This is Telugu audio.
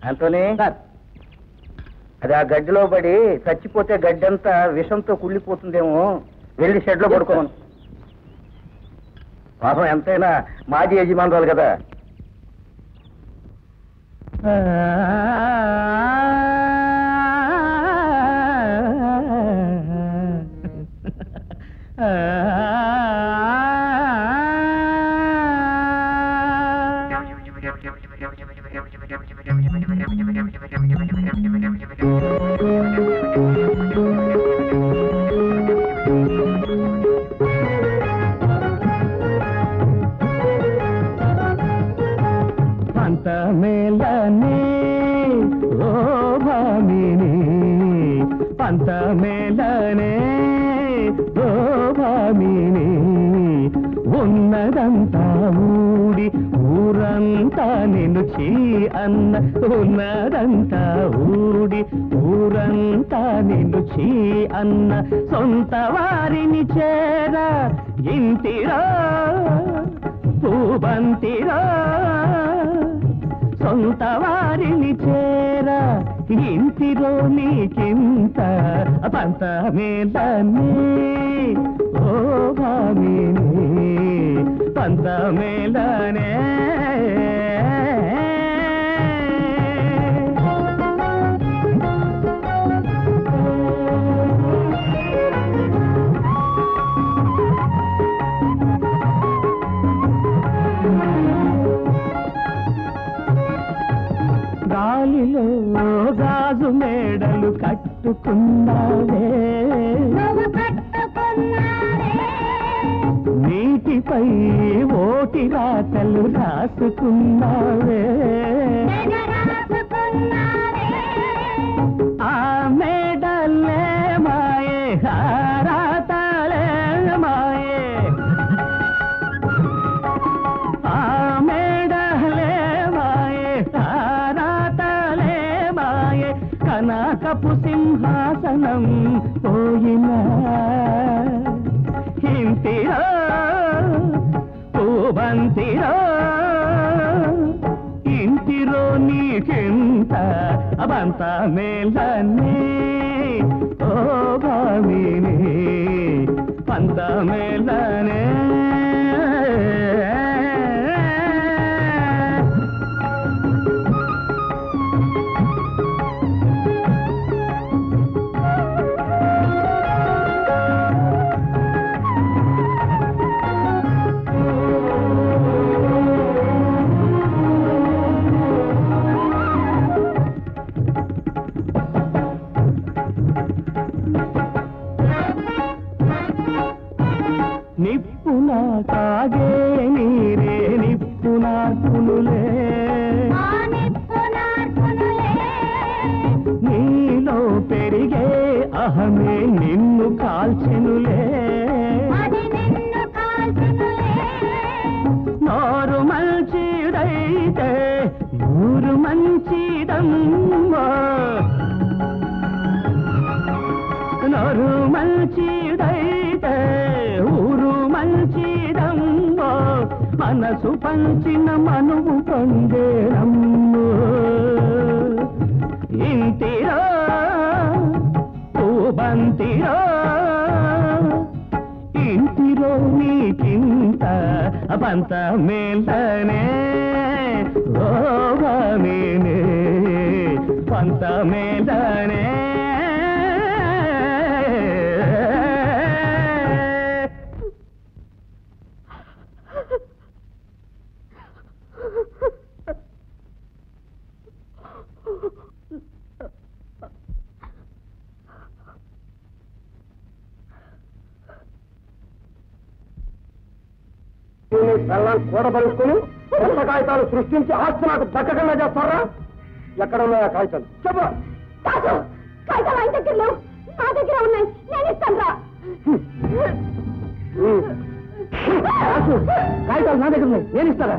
అంతోనే అది ఆ గడ్డిలో పడి చచ్చిపోతే గడ్డంతా విషంతో కుళ్ళిపోతుందేమో, వెళ్ళి షెడ్లో పడుకోమను. పాపం ఎంతైనా మాజీ యజమానురాలు కదా. పంతమేళనే ఓ భామిని, పంతమేళనే ఓ భామిని, ఉన్నదంతా ఊడి ఊరంతా నిన్ను చీ అన్న, ఉన్నదంతా ఊడి ఊరంతా నిన్ను చీ అన్న, సొంత వారిని చేర ఇంటిరా పూబంతిరా, సొంత వారిని చేర ఇంటిలో నీకింత పంతమేళనే ఓ భామిని, పంతమేళనే. గాలిలో గాజు మేడలు కట్టుకున్నావే, నీటిపై ఓటి రాతలు రాసుకున్నావే, ఆ మేడలే మాయే రాతలే మాయే, ఆ మేడలే మాయే రాతలే మాయే, కనకపు సింహాసనం పోయినా ఇంటిరా పూబంతిరా, ఇంటిలో నీకింత పంతమేళనే ఓ భామిని, పంతమేళనే. నిప్పున తాగే నీరే నిప్పునార్పునులే, నీలో పెరిగే అహమే నిన్ను కాల్చెనులే, నోరు మంచిదైతే ఊరు మంచిదమ్మా, నోరు మంచిదైతే ఊరు మంచిదమ్మో, మనసు పంచిన మనువు పొందేరమ్మో, ఇంటిరా పూబంతిరా, ఇంటిలో నీకింత పంతమేళనే ఓ భామిని, పంతమేళనే. బెల్లాన్ని కూడబలుసుకుని కొత్త కాగితాలు సృష్టించి ఆస్తి నాకు దక్కకుండా చేస్తారా? ఎక్కడ ఉన్నాయా కాగితాలు? చెప్పు. కాగితాలు ఆయన దగ్గర లేవు, నా దగ్గర ఉన్నాయి, నేను ఇస్తాను రా. కాగితాలు నా దగ్గర ఉన్నాయి, నేను ఇస్తారా?